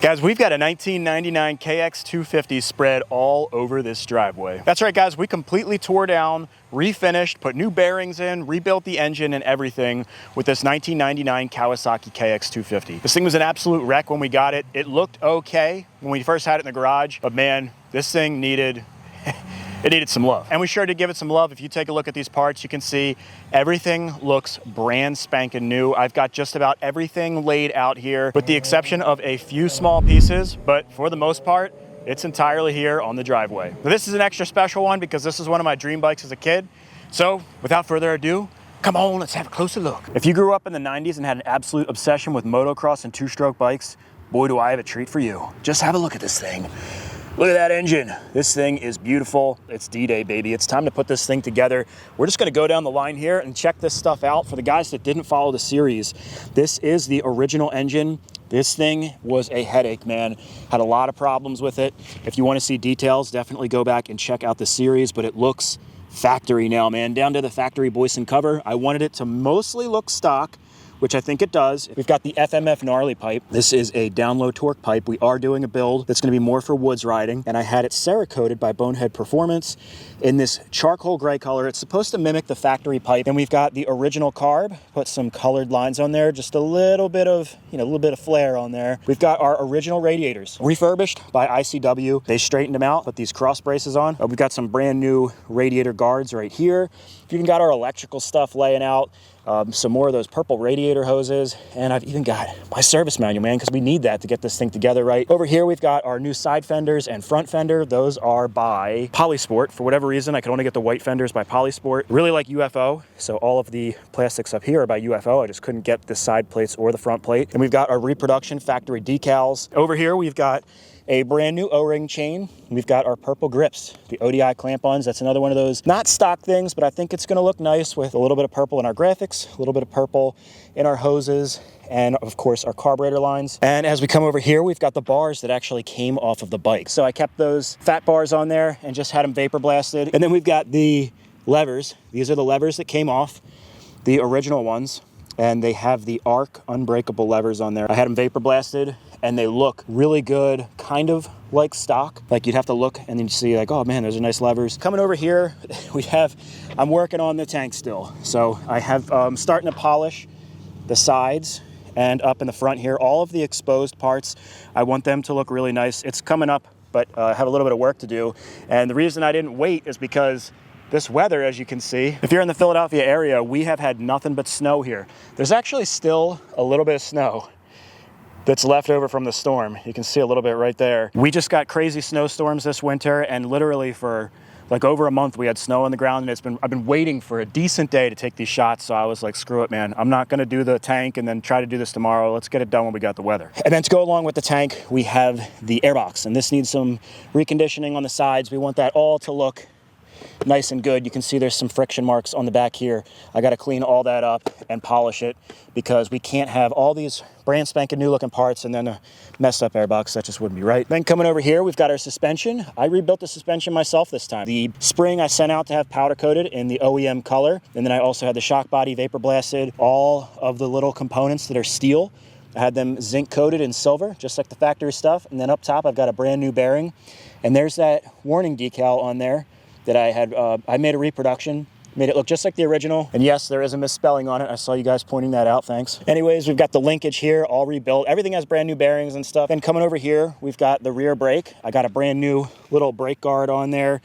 Guys, we've got a 1999 KX250 spread all over this driveway. That's right, guys, we completely tore down, refinished, put new bearings in, rebuilt the engine and everything with this 1999 Kawasaki KX250. This thing was an absolute wreck when we got it. It looked okay when we first had it in the garage, but man, this thing needed it needed some love. And we sure did give it some love. If you take a look at these parts, you can see everything looks brand spanking new. I've got just about everything laid out here with the exception of a few small pieces, but for the most part, it's entirely here on the driveway. Now, this is an extra special one because this is one of my dream bikes as a kid. So without further ado, come on, let's have a closer look. If you grew up in the 90s and had an absolute obsession with motocross and two-stroke bikes, boy, do I have a treat for you. Just have a look at this thing. Look at that engine. This thing is beautiful. It's D-Day, baby. It's time to put this thing together. We're just gonna go down the line here and check this stuff out. For the guys that didn't follow the series, this is the original engine. This thing was a headache, man. Had a lot of problems with it. If you wanna see details, definitely go back and check out the series, but it looks factory now, man. Down to the factory Boyson cover. I wanted it to mostly look stock, which I think it does. We've got the FMF gnarly pipe. This is a down low torque pipe. We are doing a build that's gonna be more for woods riding, and I had it Cerakoted by Bonehead Performance in this charcoal gray color. It's supposed to mimic the factory pipe. And we've got the original carb, put some colored lines on there, just a little bit of, a little bit of flair on there. We've got our original radiators, refurbished by ICW. They straightened them out, put these cross braces on. We've got some brand new radiator guards right here. We've even got our electrical stuff laying out. Some more of those purple radiator hoses, and I've even got my service manual, man, because we need that to get this thing together right. Over here, we've got our new side fenders and front fender. Those are by Polysport. For whatever reason, I could only get the white fenders by Polysport. Really like UFO, so all of the plastics up here are by UFO. I just couldn't get the side plates or the front plate. And we've got our reproduction factory decals. Over here, we've got a brand new O-ring chain. We've got our purple grips, the ODI clamp-ons. That's another one of those, not stock things, but I think it's gonna look nice with a little bit of purple in our graphics, a little bit of purple in our hoses, and of course our carburetor lines. And as we come over here, we've got the bars that actually came off of the bike. So I kept those fat bars on there and just had them vapor blasted. And then we've got the levers. These are the levers that came off, the original ones, and they have the ARC unbreakable levers on there. I had them vapor blasted, and they look really good, kind of like stock. Like you'd have to look and then you see like, oh man, those are nice levers. Coming over here, I'm working on the tank still. So I have starting to polish the sides and up in the front here, all of the exposed parts. I want them to look really nice. It's coming up, but I have a little bit of work to do. And the reason I didn't wait is because this weather, as you can see, if you're in the Philadelphia area, we have had nothing but snow here. There's actually still a little bit of snow that's left over from the storm. You can see a little bit right there. We just got crazy snowstorms this winter, and literally for like over a month we had snow on the ground, and I've been waiting for a decent day to take these shots. So I was like, screw it, man. I'm not gonna do the tank and then try to do this tomorrow. Let's get it done when we got the weather. And then to go along with the tank, we have the airbox, and this needs some reconditioning on the sides. We want that all to look nice and good. You can see there's some friction marks on the back here. I got to clean all that up and polish it because we can't have all these brand spanking new looking parts and then a messed up airbox. That just wouldn't be right. Then coming over here, we've got our suspension. I rebuilt the suspension myself this time. The spring I sent out to have powder coated in the OEM color, and then I also had the shock body vapor blasted. All of the little components that are steel, I had them zinc coated in silver, just like the factory stuff. And then up top, I've got a brand new bearing, and there's that warning decal on there that I had, I made a reproduction, made it look just like the original. And yes, there is a misspelling on it. I saw you guys pointing that out, thanks. Anyways, we've got the linkage here, all rebuilt. Everything has brand new bearings and stuff. And coming over here, we've got the rear brake. I got a brand new little brake guard on there.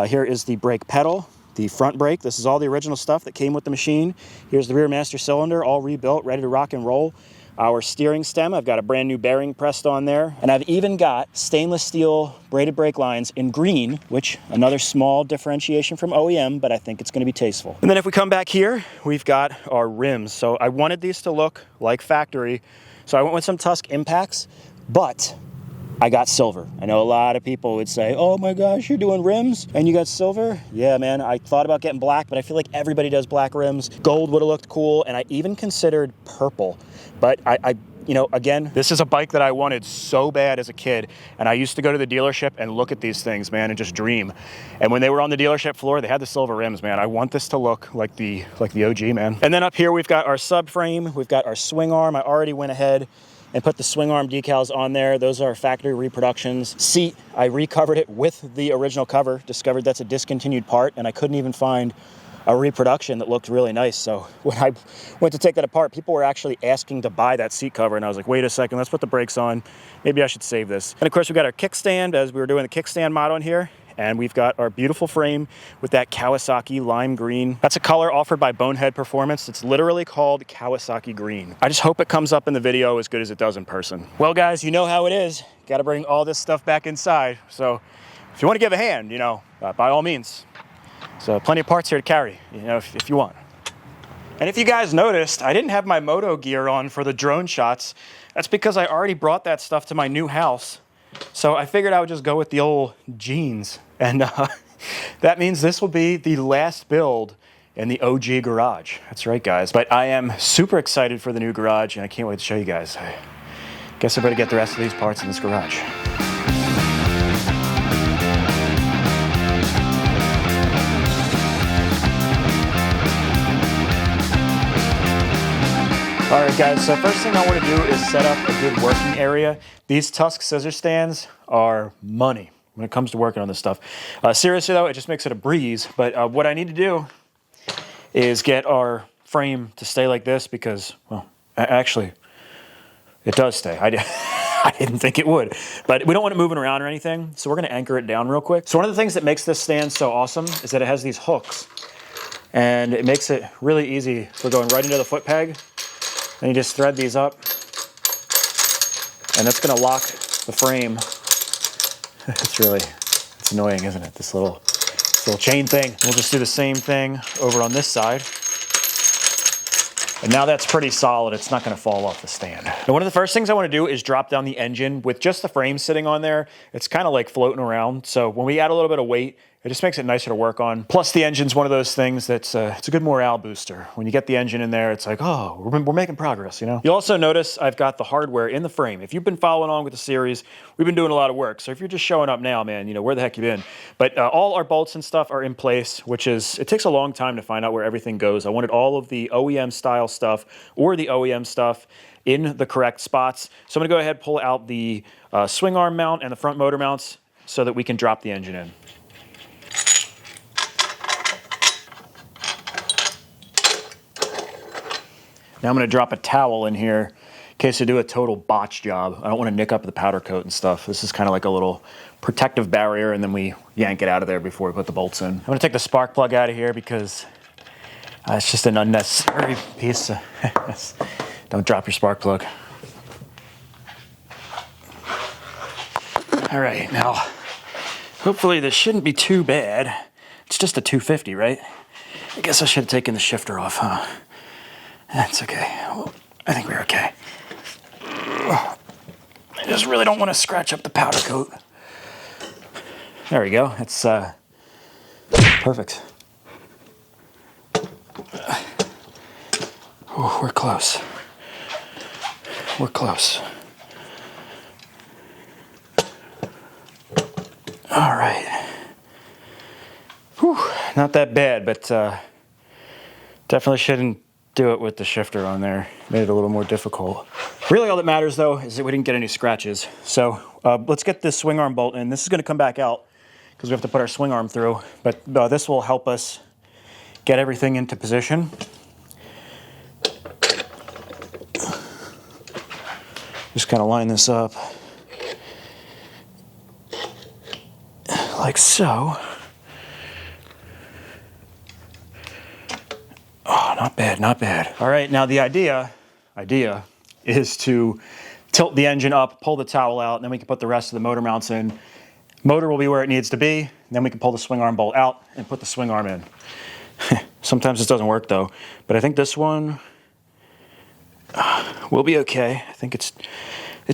Here is the brake pedal, the front brake. This is all the original stuff that came with the machine. Here's the rear master cylinder, all rebuilt, ready to rock and roll. Our steering stem, I've got a brand new bearing pressed on there. And I've even got stainless steel braided brake lines in green, which another small differentiation from OEM, but I think it's gonna be tasteful. And then if we come back here, we've got our rims. So I wanted these to look like factory. So I went with some Tusk Impacts, but I got silver. I know a lot of people would say, oh my gosh, you're doing rims and you got silver? Yeah, man, I thought about getting black, but I feel like everybody does black rims. Gold would have looked cool, and I even considered purple. But again, this is a bike that I wanted so bad as a kid, and I used to go to the dealership and look at these things, man, and just dream. And when they were on the dealership floor, they had the silver rims, man. I want this to look like the OG, man. And then up here, we've got our subframe, we've got our swing arm. I already went ahead and put the Swingarm decals on there. Those are factory reproductions. Seat, I recovered it with the original cover, discovered that's a discontinued part, and I couldn't even find a reproduction that looked really nice. So when I went to take that apart, people were actually asking to buy that seat cover, and I was like, wait a second, let's put the brakes on. Maybe I should save this. And of course, we got our kickstand, as we were doing the kickstand mod on here. And we've got our beautiful frame with that Kawasaki lime green. That's a color offered by Bonehead Performance. It's literally called Kawasaki green. I just hope it comes up in the video as good as it does in person. Well, guys, you know how it is. Got to bring all this stuff back inside. So if you want to give a hand, you know, by all means. So plenty of parts here to carry, you know, if you want. And if you guys noticed, I didn't have my moto gear on for the drone shots. That's because I already brought that stuff to my new house. So I figured I would just go with the old jeans. And that means this will be the last build in the OG garage. That's right, guys. But I am super excited for the new garage, and I can't wait to show you guys. I guess I better get the rest of these parts in this garage. All right, guys, so first thing I want to do is set up a good working area. These Tusk scissor stands are money when it comes to working on this stuff. Seriously, though, it just makes it a breeze. But what I need to do is get our frame to stay like this because, well, actually, it does stay. I didn't think it would. But we don't want it moving around or anything, so we're going to anchor it down real quick. So one of the things that makes this stand so awesome is that it has these hooks. And it makes it really easy for going right into the foot peg. And you just thread these up, and that's going to lock the frame. It's annoying, isn't it? This little chain thing. We'll just do the same thing over on this side. And now that's pretty solid. It's not going to fall off the stand. Now, one of the first things I want to do is drop down the engine with just the frame sitting on there. It's kind of like floating around. So when we add a little bit of weight, it just makes it nicer to work on. Plus, the engine's one of those things that's it's a good morale booster. When you get the engine in there, it's like, oh, we're making progress, you know? You'll also notice I've got the hardware in the frame. If you've been following along with the series, we've been doing a lot of work. So if you're just showing up now, man, you know, where the heck you been? But all our bolts and stuff are in place, which is, it takes a long time to find out where everything goes. I wanted all of the OEM style stuff or the OEM stuff in the correct spots. So I'm gonna go ahead and pull out the swing arm mount and the front motor mounts so that we can drop the engine in. Now I'm going to drop a towel in here in case I do a total botch job. I don't want to nick up the powder coat and stuff. This is kind of like a little protective barrier, and then we yank it out of there before we put the bolts in. I'm going to take the spark plug out of here because it's just an unnecessary piece. Don't drop your spark plug. All right, now hopefully this shouldn't be too bad. It's just a 250, right? I guess I should have taken the shifter off, huh? That's okay. Well, I think we're okay. I just really don't want to scratch up the powder coat. There we go. It's perfect. Oh, we're close. We're close. All right. Whew, not that bad, but definitely shouldn't do it with the shifter on there. Made it a little more difficult. Really all that matters though is that we didn't get any scratches. So let's get this swing arm bolt in. This is going to come back out because we have to put our swing arm through, but this will help us get everything into position. Just kind of line this up like so. Oh, not bad, not bad. All right, now the idea is to tilt the engine up, pull the towel out, and then we can put the rest of the motor mounts in. Motor will be where it needs to be, and then we can pull the swing arm bolt out and put the swing arm in. Sometimes this doesn't work though, but I think this one will be okay. I think it's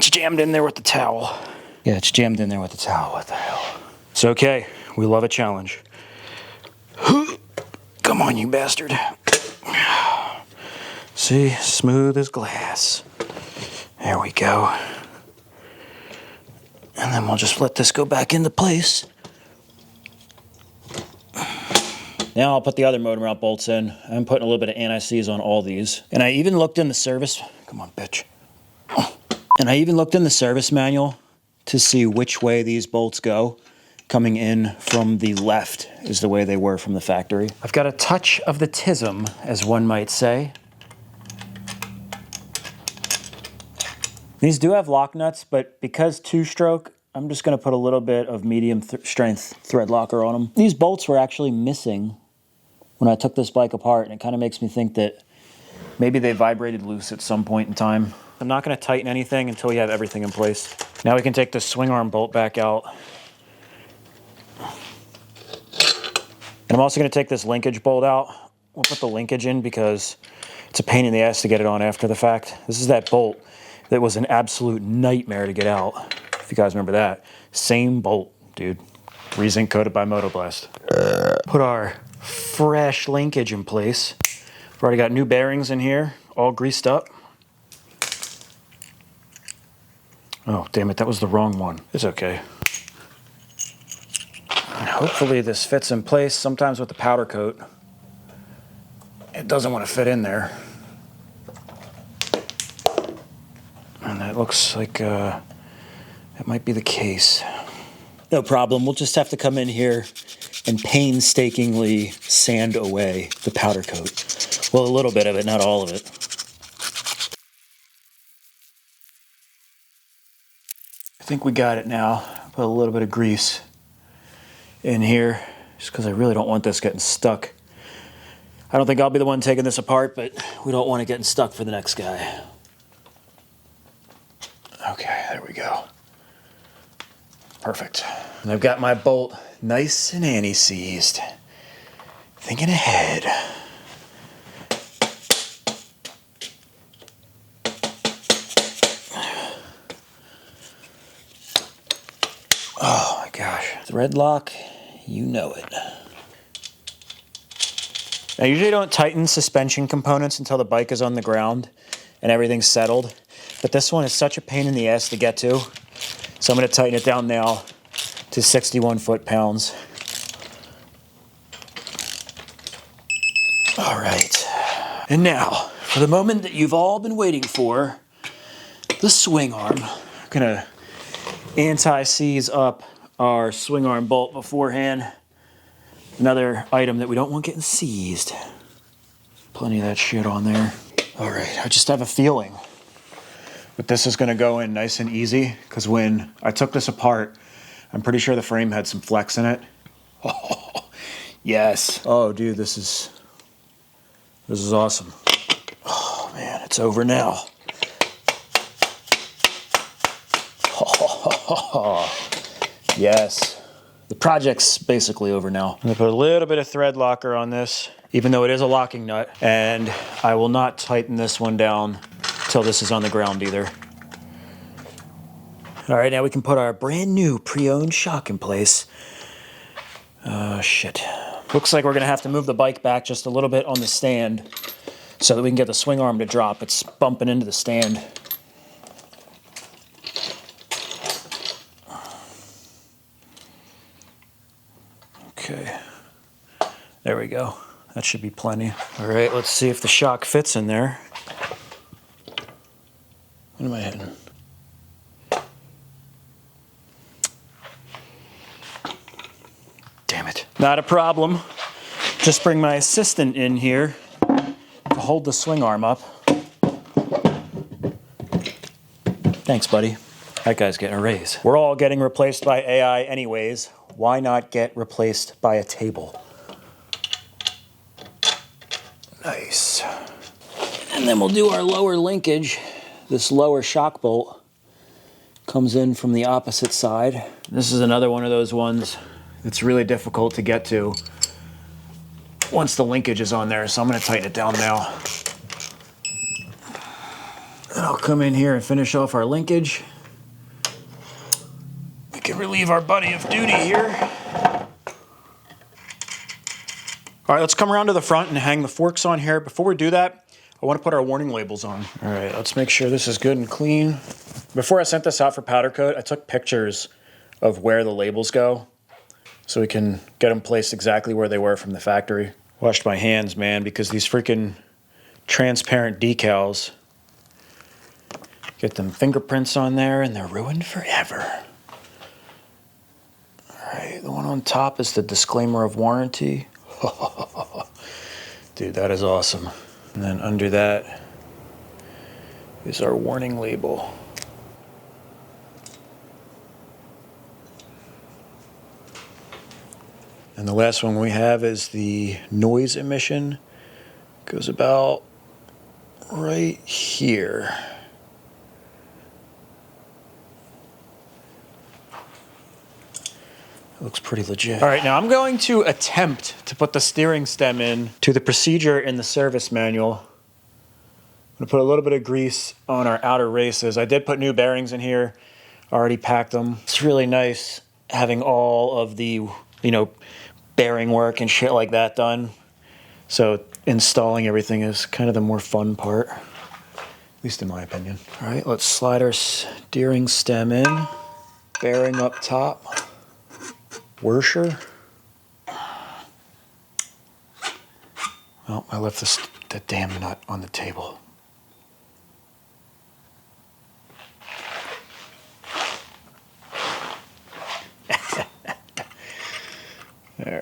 jammed in there with the towel. Yeah, it's jammed in there with the towel. What the hell? It's okay. We love a challenge. Come on, you bastard. See, smooth as glass. There we go. And then we'll just let this go back into place. Now I'll put the other motor mount bolts in. I'm putting a little bit of anti-seize on all these. And I even looked in the service. Come on, bitch. And I even looked in the service manual to see which way these bolts go. Coming in from the left is the way they were from the factory. I've got a touch of the TISM, as one might say. These do have lock nuts, but because two-stroke, I'm just gonna put a little bit of medium strength thread locker on them. These bolts were actually missing when I took this bike apart, and it kind of makes me think that maybe they vibrated loose at some point in time. I'm not gonna tighten anything until we have everything in place. Now we can take the swing arm bolt back out. And I'm also gonna take this linkage bolt out. We'll put the linkage in because it's a pain in the ass to get it on after the fact. This is that bolt that was an absolute nightmare to get out. If you guys remember that. Same bolt, dude. Re-ZINC coated by Motoblast. Put our fresh linkage in place. We've already got new bearings in here, all greased up. Oh, damn it, that was the wrong one. It's okay. And hopefully this fits in place. Sometimes with the powder coat, it doesn't want to fit in there. And that looks like that might be the case. No problem, we'll just have to come in here and painstakingly sand away the powder coat. Well, a little bit of it, not all of it. I think we got it now. Put a little bit of grease in here, just because I really don't want this getting stuck. I don't think I'll be the one taking this apart, but we don't want it getting stuck for the next guy. Okay, there we go. Perfect. And I've got my bolt nice and anti-seized. Thinking ahead. Oh my gosh. Thread lock, you know it. I usually don't tighten suspension components until the bike is on the ground and everything's settled. But this one is such a pain in the ass to get to. So I'm going to tighten it down now to 61 foot-pounds. All right. And now, for the moment that you've all been waiting for, the swing arm. I'm going to anti-seize up our swing arm bolt beforehand. Another item that we don't want getting seized. Plenty of that shit on there. All right, I just have a feeling but this is gonna go in nice and easy because when I took this apart, I'm pretty sure the frame had some flex in it. Oh, yes. Oh, dude, this is awesome. Oh, man, it's over now. Oh, yes. The project's basically over now. I'm gonna put a little bit of thread locker on this, even though it is a locking nut, and I will not tighten this one down till this is on the ground either. All right, now we can put our brand new pre-owned shock in place. Oh, shit. Looks like we're gonna have to move the bike back just a little bit on the stand so that we can get the swing arm to drop. It's bumping into the stand. Okay, there we go. That should be plenty. All right, let's see if the shock fits in there. What am I hitting? Damn it. Not a problem. Just bring my assistant in here to hold the swing arm up. Thanks, buddy. That guy's getting a raise. We're all getting replaced by AI anyways. Why not get replaced by a table? Nice. And then we'll do our lower linkage. This lower shock bolt comes in from the opposite side. This is another one of those ones that's really difficult to get to once the linkage is on there, so I'm gonna tighten it down now. And I'll come in here and finish off our linkage. We can relieve our buddy of duty here. All right, let's come around to the front and hang the forks on here. Before we do that, I want to put our warning labels on. All right, let's make sure this is good and clean. Before I sent this out for powder coat, I took pictures of where the labels go so we can get them placed exactly where they were from the factory. Washed my hands, man, because these freaking transparent decals Get them fingerprints on there and they're ruined forever. All right, the one on top is the disclaimer of warranty. Dude, that is awesome. And then under that is our warning label. And the last one we have is the noise emission. Goes about right here. Looks pretty legit. All right, now I'm going to attempt to put the steering stem in to the procedure in the service manual. I'm gonna put a little bit of grease on our outer races. I did put new bearings in here, already packed them. It's really nice having all of the, you know, bearing work and shit like that done. So installing everything is kind of the more fun part, at least in my opinion. All right, let's slide our steering stem in. Bearing up top. Worsher. Well, I left the damn nut on the table. All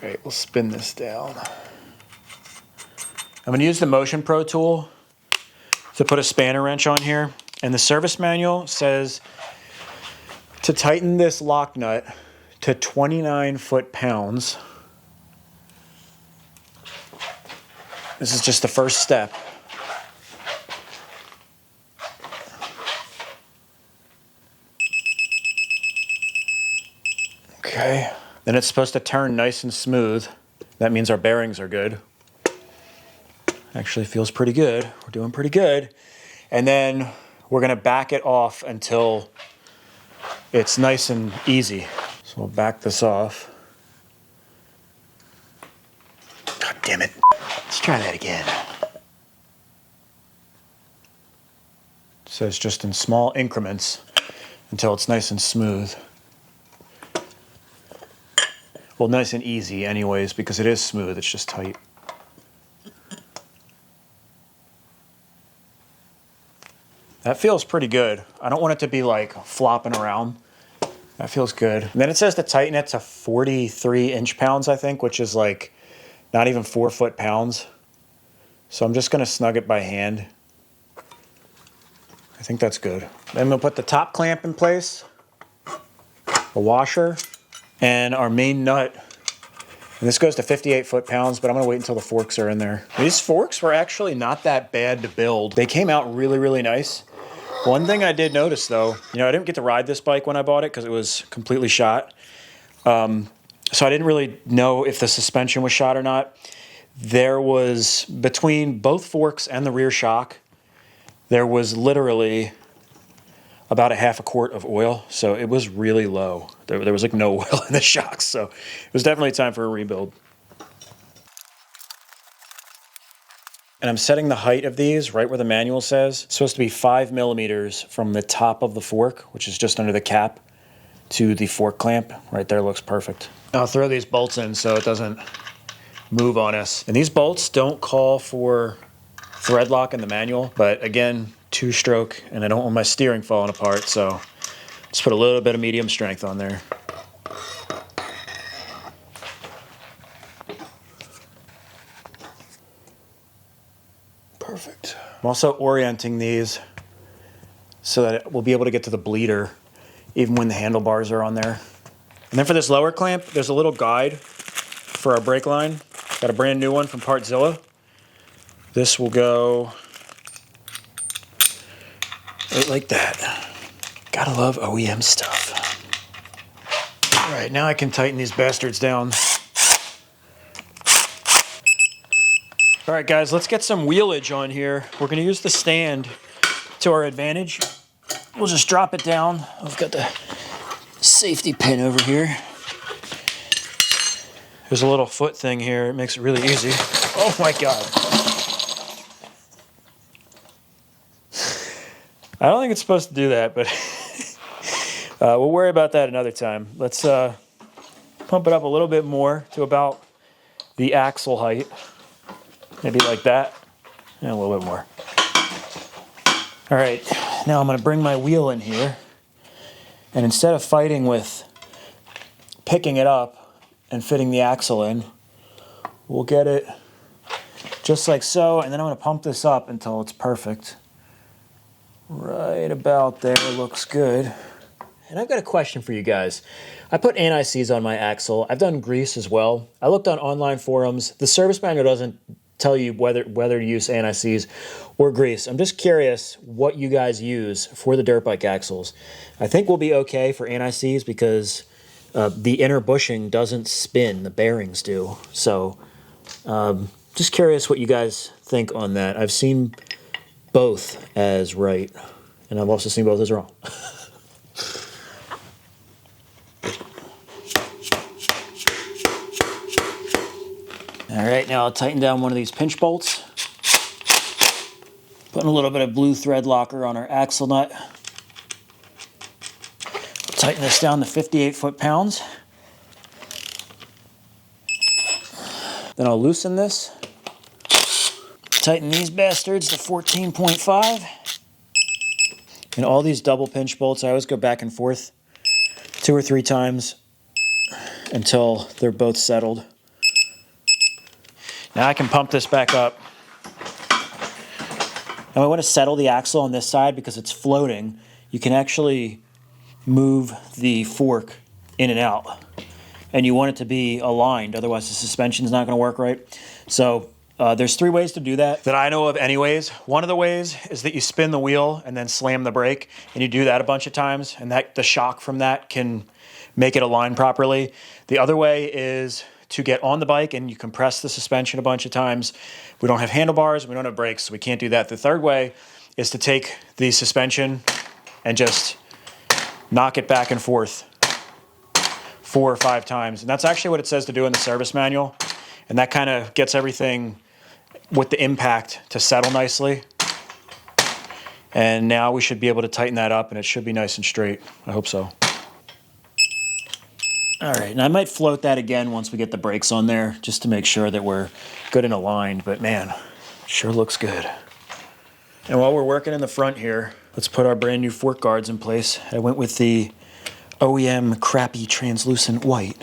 right, we'll spin this down. I'm gonna use the Motion Pro tool to put a spanner wrench on here. And the service manual says to tighten this lock nut to 29 foot-pounds. This is just the first step. Okay. Then it's supposed to turn nice and smooth. That means our bearings are good. Actually feels pretty good. We're doing pretty good. And then we're gonna back it off until it's nice and easy. So we'll back this off. God damn it. Let's try that again. It says just in small increments until it's nice and smooth. Well, nice and easy anyways, because it is smooth, it's just tight. That feels pretty good. I don't want it to be like flopping around. That feels good. And then it says to tighten it to 43 inch-pounds, I think, which is like not even 4 foot-pounds. So I'm just gonna snug it by hand. I think that's good. Then we'll put the top clamp in place, a washer, and our main nut. And this goes to 58 foot-pounds, but I'm gonna wait until the forks are in there. These forks were actually not that bad to build. They came out really, really nice. One thing I did notice though, you know, I didn't get to ride this bike when I bought it because it was completely shot. So I didn't really know if the suspension was shot or not. There was, between both forks and the rear shock, there was literally about a half a quart of oil. So it was really low. There was like no oil in the shocks. So it was definitely time for a rebuild. And I'm setting the height of these right where the manual says. It's supposed to be 5 millimeters from the top of the fork, which is just under the cap, to the fork clamp. Right there looks perfect. I'll throw these bolts in so it doesn't move on us. And these bolts don't call for thread lock in the manual, but again, 2-stroke, and I don't want my steering falling apart, so let's put a little bit of medium strength on there. Perfect. I'm also orienting these so that we'll be able to get to the bleeder even when the handlebars are on there. And then for this lower clamp, there's a little guide for our brake line. Got a brand new one from Partzilla. This will go right like that. Gotta love OEM stuff. All right, now I can tighten these bastards down. All right, guys, let's get some wheelage on here. We're gonna use the stand to our advantage. We'll just drop it down. I've got the safety pin over here. There's a little foot thing here. It makes it really easy. Oh my God. I don't think it's supposed to do that, but we'll worry about that another time. Let's pump it up a little bit more to about the axle height. Maybe like that, and a little bit more. All right, Now I'm going to bring my wheel in here, and instead of fighting with picking it up and fitting the axle in, we'll get it just like so, and then I'm going to pump this up until it's perfect. Right about there, looks good. And I've got a question for you guys. I put anti-seize on my axle. I've done grease as well. I looked on online forums. The service manual doesn't tell you whether to use anti-seize or grease. I'm just curious what you guys use for the dirt bike axles. I think we'll be okay for anti-seize because the inner bushing doesn't spin, the bearings do. So just curious what you guys think on that. I've seen both as right, and I've also seen both as wrong. All right, now I'll tighten down one of these pinch bolts. Putting a little bit of blue thread locker on our axle nut. Tighten this down to 58 foot-pounds. Then I'll loosen this. Tighten these bastards to 14.5. And all these double pinch bolts, I always go back and forth 2 or 3 times until they're both settled. Now I can pump this back up. Now I want to settle the axle on this side because it's floating. You can actually move the fork in and out. And you want it to be aligned, otherwise the suspension's not going to work right. So there's 3 ways to do that I know of anyways. One of the ways is that you spin the wheel and then slam the brake, and you do that a bunch of times, and the shock from that can make it align properly. The other way is to get on the bike and you compress the suspension a bunch of times. We don't have handlebars, we don't have brakes, so we can't do that. The third way is to take the suspension and just knock it back and forth 4 or 5 times. And that's actually what it says to do in the service manual. And that kind of gets everything with the impact to settle nicely. And now we should be able to tighten that up and it should be nice and straight. I hope so. All right, and I might float that again once we get the brakes on there, just to make sure that we're good and aligned, but man, sure looks good. And while we're working in the front here, let's put our brand new fork guards in place. I went with the OEM crappy translucent white,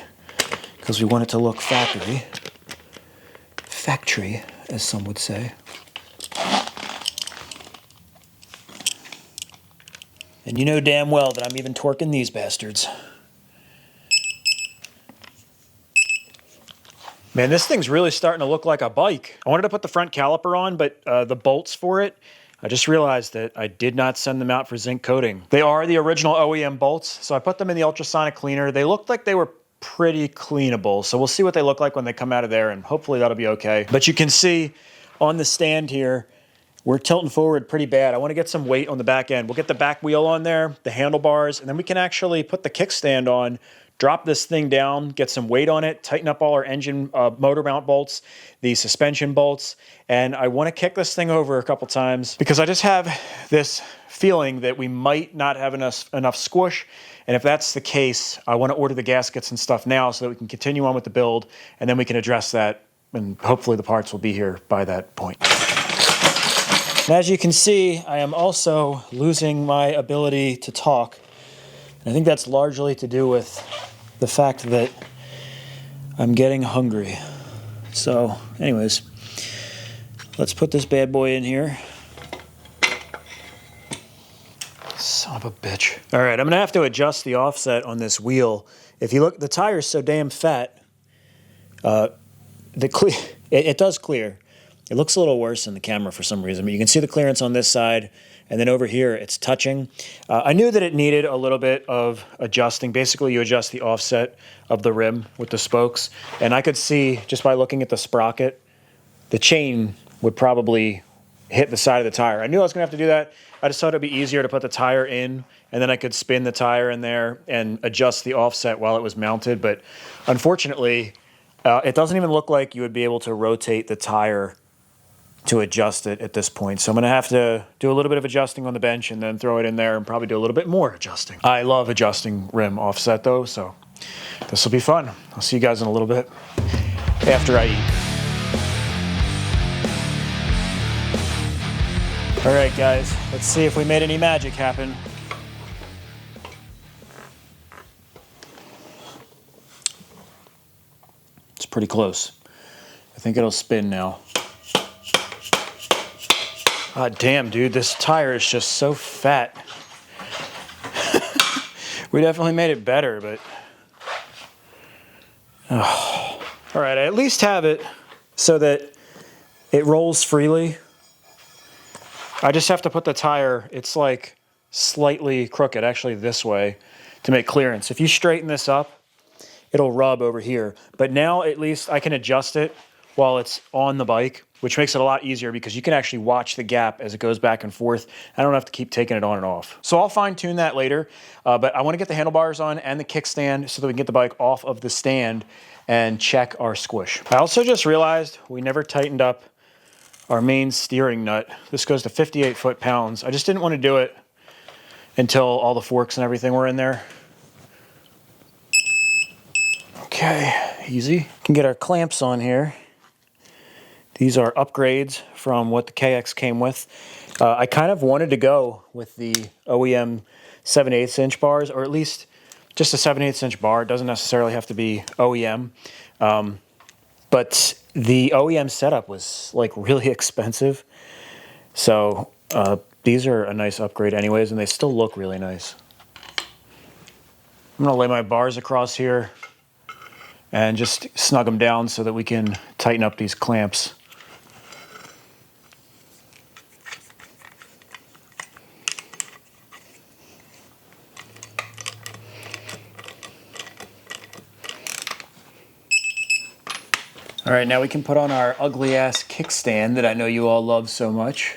because we want it to look factory. Factory, as some would say. And you know damn well that I'm even torquing these bastards. Man, this thing's really starting to look like a bike. I wanted to put the front caliper on, but the bolts for it, I just realized that I did not send them out for zinc coating. They are the original OEM bolts, so I put them in the ultrasonic cleaner. They looked like they were pretty cleanable, so we'll see what they look like when they come out of there, and hopefully that'll be okay. But you can see on the stand here, we're tilting forward pretty bad. I want to get some weight on the back end. We'll get the back wheel on there, the handlebars, and then we can actually put the kickstand on, drop this thing down, get some weight on it, tighten up all our engine motor mount bolts, the suspension bolts, and I want to kick this thing over a couple times because I just have this feeling that we might not have enough squish, and if that's the case, I want to order the gaskets and stuff now so that we can continue on with the build, and then we can address that, and hopefully the parts will be here by that point. And as you can see, I am also losing my ability to talk. I think that's largely to do with the fact that I'm getting hungry. So, anyways, let's put this bad boy in here. Son of a bitch. All right, I'm gonna have to adjust the offset on this wheel. If you look, the tire's so damn fat. It does clear. It looks a little worse in the camera for some reason, but you can see the clearance on this side, and then over here it's touching. I knew that it needed a little bit of adjusting. Basically, you adjust the offset of the rim with the spokes, and I could see, just by looking at the sprocket, the chain would probably hit the side of the tire. I knew I was gonna have to do that. I just thought it'd be easier to put the tire in, and then I could spin the tire in there and adjust the offset while it was mounted, but unfortunately, it doesn't even look like you would be able to rotate the tire to adjust it at this point. So I'm gonna have to do a little bit of adjusting on the bench and then throw it in there and probably do a little bit more adjusting. I love adjusting rim offset though, so this will be fun. I'll see you guys in a little bit after I eat. All right, guys, let's see if we made any magic happen. It's pretty close. I think it'll spin now. God damn, dude, this tire is just so fat. We definitely made it better, but... Oh. All right, I at least have it so that it rolls freely. I just have to put the tire, it's like slightly crooked, actually this way, to make clearance. If you straighten this up, it'll rub over here. But now at least I can adjust it while it's on the bike, which makes it a lot easier because you can actually watch the gap as it goes back and forth. I don't have to keep taking it on and off. So I'll fine tune that later, but I want to get the handlebars on and the kickstand so that we can get the bike off of the stand and check our squish. I also just realized we never tightened up our main steering nut. This goes to 58 foot-pounds. I just didn't want to do it until all the forks and everything were in there. Okay, easy. Can get our clamps on here. These are upgrades from what the KX came with. I kind of wanted to go with the OEM 7/8 inch bars, or at least just a 7/8 inch bar. It doesn't necessarily have to be OEM. But the OEM setup was like really expensive. So these are a nice upgrade anyways, and they still look really nice. I'm gonna lay my bars across here and just snug them down so that we can tighten up these clamps. All right, now we can put on our ugly ass kickstand that I know you all love so much.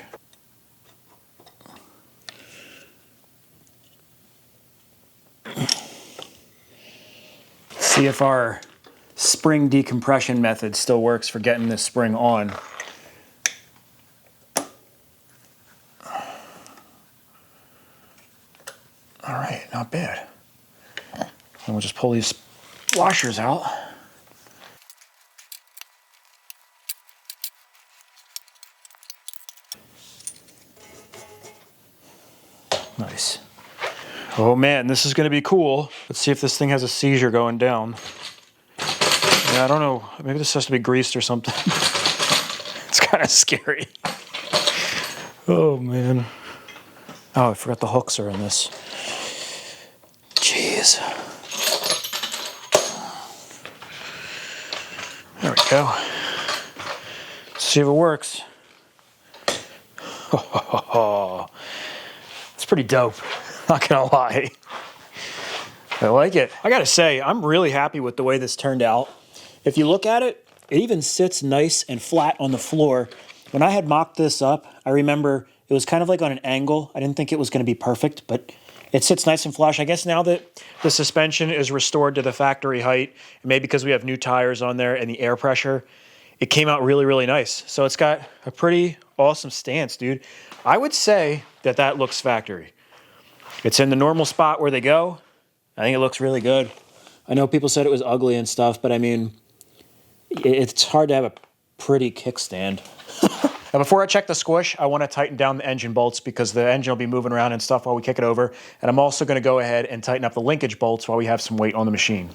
See if our spring decompression method still works for getting this spring on. All right, not bad. And we'll just pull these washers out. Nice. Oh man, this is gonna be cool. Let's see if this thing has a seizure going down. Yeah, I don't know. Maybe this has to be greased or something. It's kind of scary. Oh man. Oh, I forgot the hooks are in this. Jeez. There we go. Let's see if it works. It's pretty dope, not gonna lie. I like it. I gotta say, I'm really happy with the way this turned out. If you look at it, it even sits nice and flat on the floor. When I had mocked this up, I remember it was kind of like on an angle. I didn't think it was gonna be perfect, but it sits nice and flush. I guess now that the suspension is restored to the factory height, and maybe because we have new tires on there and the air pressure, it came out really, really nice. So it's got a pretty awesome stance, dude. I would say that that looks factory. It's in the normal spot where they go. I think it looks really good. I know people said it was ugly and stuff, but I mean, it's hard to have a pretty kickstand. Now before I check the squish, I want to tighten down the engine bolts because the engine will be moving around and stuff while we kick it over. And I'm also going to go ahead and tighten up the linkage bolts while we have some weight on the machine.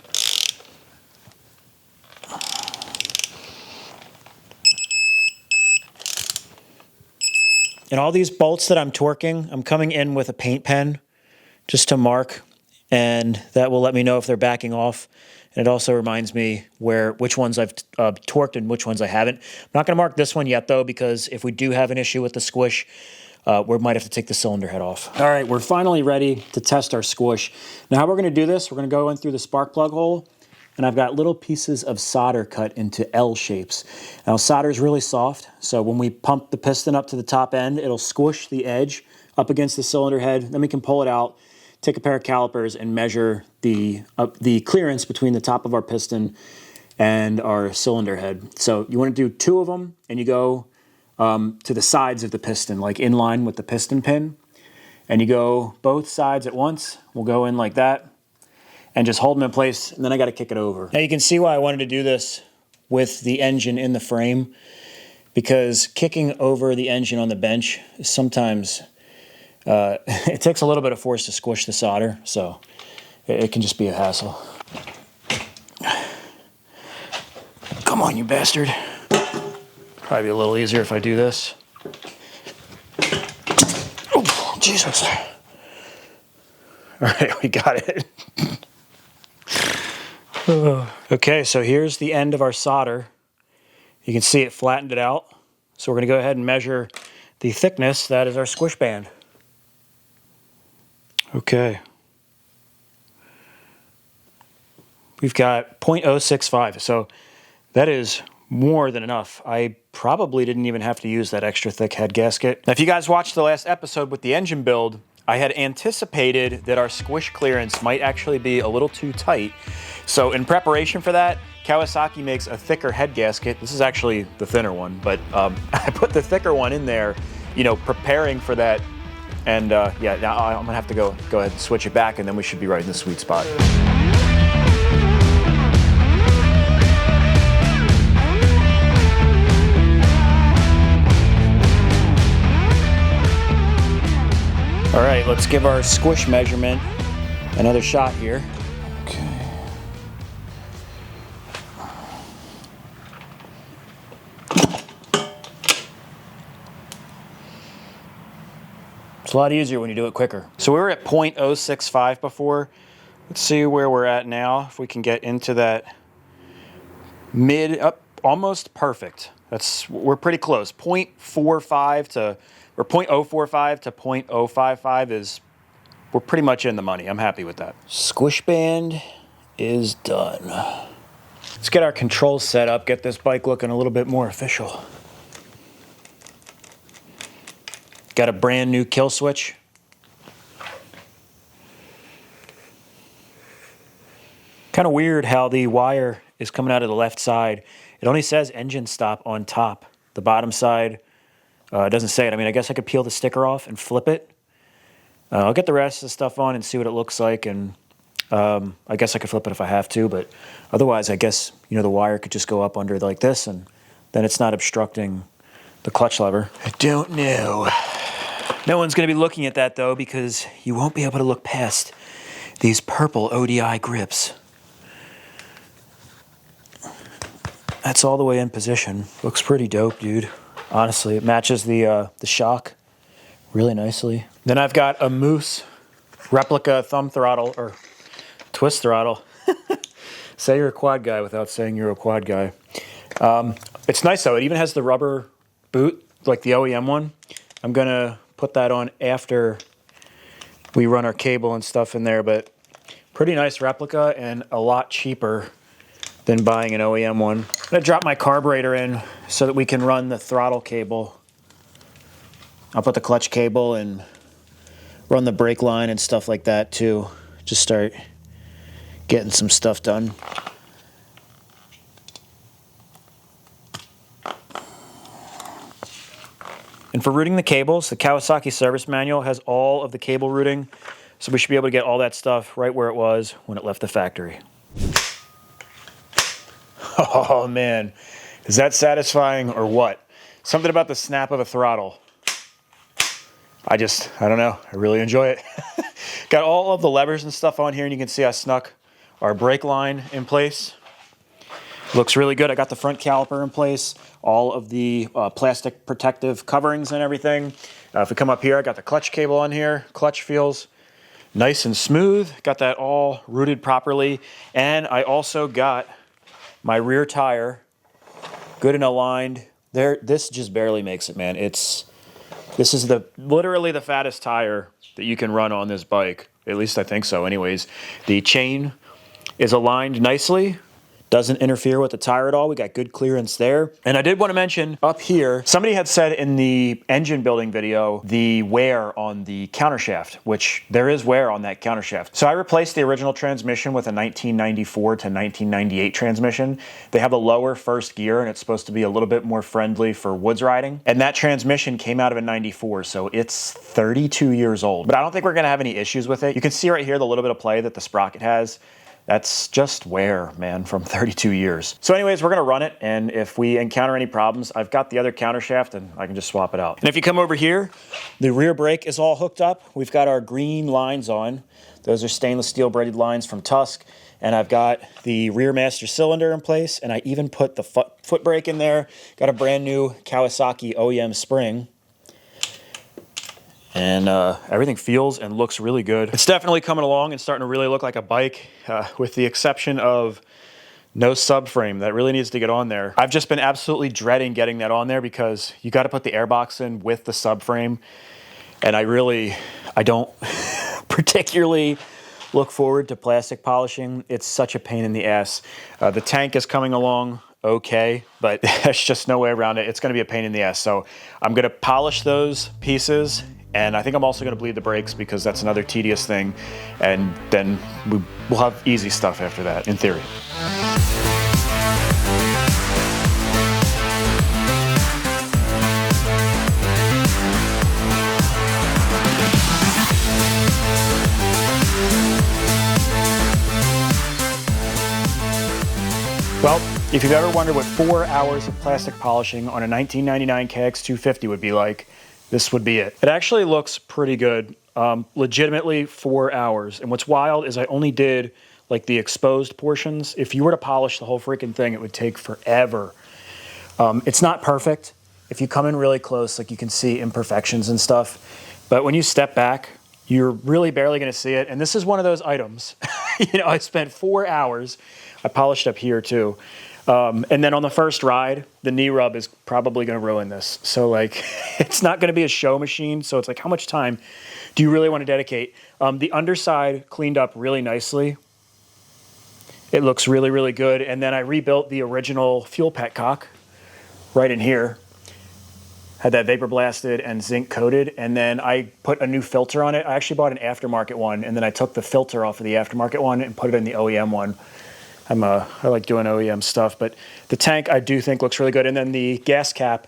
And all these bolts that I'm torquing, I'm coming in with a paint pen just to mark, and that will let me know if they're backing off. And it also reminds me which ones I've torqued and which ones I haven't. I'm not going to mark this one yet, though, because if we do have an issue with the squish, we might have to take the cylinder head off. All right, we're finally ready to test our squish. Now, how we're going to do this, we're going to go in through the spark plug hole, and I've got little pieces of solder cut into L shapes. Now, solder is really soft, so when we pump the piston up to the top end, it'll squish the edge up against the cylinder head. Then we can pull it out, take a pair of calipers, and measure the clearance between the top of our piston and our cylinder head. So you want to do 2 of them, and you go to the sides of the piston, like in line with the piston pin. And you go both sides at once. We'll go in like that and just hold them in place, and then I got to kick it over. Now you can see why I wanted to do this with the engine in the frame, because kicking over the engine on the bench sometimes it takes a little bit of force to squish the solder, so it can just be a hassle. Come on, you bastard. Probably be a little easier if I do this. Oh, Jesus. All right, we got it. Okay, so here's the end of our solder. You can see it flattened it out. So we're going to go ahead and measure the thickness. That is our squish band. Okay. We've got 0.065, so that is more than enough. I probably didn't even have to use that extra thick head gasket. Now, if you guys watched the last episode with the engine build, I had anticipated that our squish clearance might actually be a little too tight. So in preparation for that, Kawasaki makes a thicker head gasket. This is actually the thinner one, but I put the thicker one in there, you know, preparing for that. And yeah, now I'm gonna have to go ahead and switch it back, and then we should be right in the sweet spot. All right, let's give our squish measurement another shot here. Okay. It's a lot easier when you do it quicker. So we were at 0.065 before. Let's see where we're at now. If we can get into that mid, up, almost perfect. We're pretty close. 0.45 to, or 0.045 to 0.055 is, we're pretty much in the money. I'm happy with that. Squish band is done. Let's get our controls set up, get this bike looking a little bit more official. Got a brand new kill switch. Kind of weird how the wire is coming out of the left side. It only says engine stop on top. The bottom side doesn't say it. I mean, I guess I could peel the sticker off and flip it. I'll get the rest of the stuff on and see what it looks like, and I guess I could flip it if I have to, but otherwise I guess, you know, the wire could just go up under like this, and then it's not obstructing the clutch lever. I don't know. No one's going to be looking at that, though, because you won't be able to look past these purple ODI grips. That's all the way in position. Looks pretty dope, dude. Honestly, it matches the shock really nicely. Then I've got a Moose replica thumb throttle, or twist throttle. Say you're a quad guy without saying you're a quad guy. It's nice, though. It even has the rubber boot, like the OEM one. I'm going to put that on after we run our cable and stuff in there, but pretty nice replica and a lot cheaper than buying an OEM one. I'm going to drop my carburetor in so that we can run the throttle cable. I'll put the clutch cable and run the brake line and stuff like that too. Just start getting some stuff done. And for routing the cables, the Kawasaki service manual has all of the cable routing, so we should be able to get all that stuff right where it was when it left the factory. Oh man, is that satisfying or what? Something about the snap of a throttle. I don't know, I really enjoy it. Got all of the levers and stuff on here, and you can see I snuck our brake line in place. Looks really good. I got the front caliper in place, all of the plastic protective coverings and everything. If we come up here, I got the clutch cable on here. Clutch feels nice and smooth. Got that all routed properly. And I also got my rear tire good and aligned. This just barely makes it, man. This is literally the fattest tire that you can run on this bike. At least I think so anyways. The chain is aligned nicely. Doesn't interfere with the tire at all. We got good clearance there. And I did want to mention up here, somebody had said in the engine building video, the wear on the countershaft, which there is wear on that countershaft. So I replaced the original transmission with a 1994 to 1998 transmission. They have a lower first gear, and it's supposed to be a little bit more friendly for woods riding. And that transmission came out of a 94, so it's 32 years old. But I don't think we're gonna have any issues with it. You can see right here the little bit of play that the sprocket has. That's just wear, man, from 32 years. So anyways, we're gonna run it, and if we encounter any problems, I've got the other counter shaft and I can just swap it out. And if you come over here, the rear brake is all hooked up. We've got our green lines on. Those are stainless steel braided lines from Tusk. And I've got the rear master cylinder in place, and I even put the foot brake in there. Got a brand new Kawasaki OEM spring. And everything feels and looks really good. It's definitely coming along and starting to really look like a bike, with the exception of no subframe. That really needs to get on there. I've just been absolutely dreading getting that on there because you got to put the airbox in with the subframe. And I don't particularly look forward to plastic polishing. It's such a pain in the ass. The tank is coming along okay, but there's just no way around it. It's going to be a pain in the ass. So I'm going to polish those pieces, and I think I'm also going to bleed the brakes because that's another tedious thing. And then we'll have easy stuff after that, in theory. Well, if you've ever wondered what 4 hours of plastic polishing on a 1999 KX250 would be like, this would be it. It actually looks pretty good, legitimately 4 hours. And what's wild is I only did like the exposed portions. If you were to polish the whole freaking thing, it would take forever. It's not perfect. If you come in really close, like you can see imperfections and stuff. But when you step back, you're really barely gonna see it. And this is one of those items. You know, I spent 4 hours. I polished up here too. And then on the first ride, the knee rub is probably gonna ruin this. So like, it's not gonna be a show machine. So it's like, how much time do you really wanna dedicate? The underside cleaned up really nicely. It looks really, really good. And then I rebuilt the original fuel petcock right in here. Had that vapor blasted and zinc coated, and then I put a new filter on it. I actually bought an aftermarket one, and then I took the filter off of the aftermarket one and put it in the OEM one. I like doing OEM stuff, but the tank I do think looks really good. And then the gas cap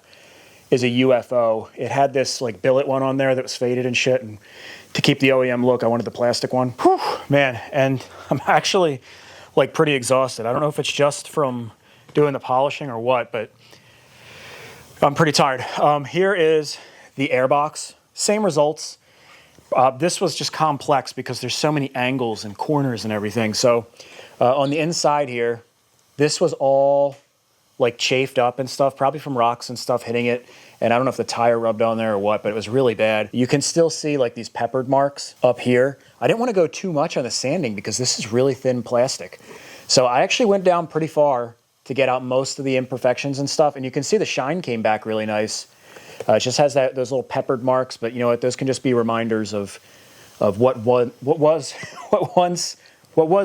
is a UFO. It had this like billet one on there that was faded and shit, and to keep the OEM look, I wanted the plastic one. Whew, man, and I'm actually like pretty exhausted. I don't know if it's just from doing the polishing or what, but I'm pretty tired. Here is the airbox. Same results. This was just complex because there's so many angles and corners and everything. So on the inside here, this was all like chafed up and stuff, probably from rocks and stuff hitting it. And I don't know if the tire rubbed on there or what, but it was really bad. You can still see like these peppered marks up here. I didn't want to go too much on the sanding because this is really thin plastic. So I actually went down pretty far to get out most of the imperfections and stuff. And you can see the shine came back really nice. It just has those little peppered marks, but you know what? Those can just be reminders of what was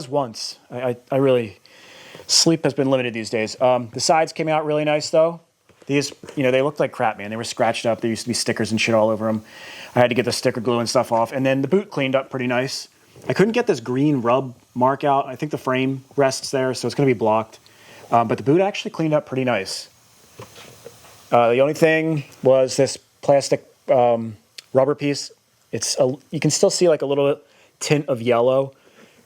once. I really, sleep has been limited these days. The sides came out really nice though. These, you know, they looked like crap, man. They were scratched up. There used to be stickers and shit all over them. I had to get the sticker glue and stuff off. And then the boot cleaned up pretty nice. I couldn't get this green rub mark out. I think the frame rests there, so it's gonna be blocked. But the boot actually cleaned up pretty nice. The only thing was this plastic rubber piece. You can still see like a little tint of yellow,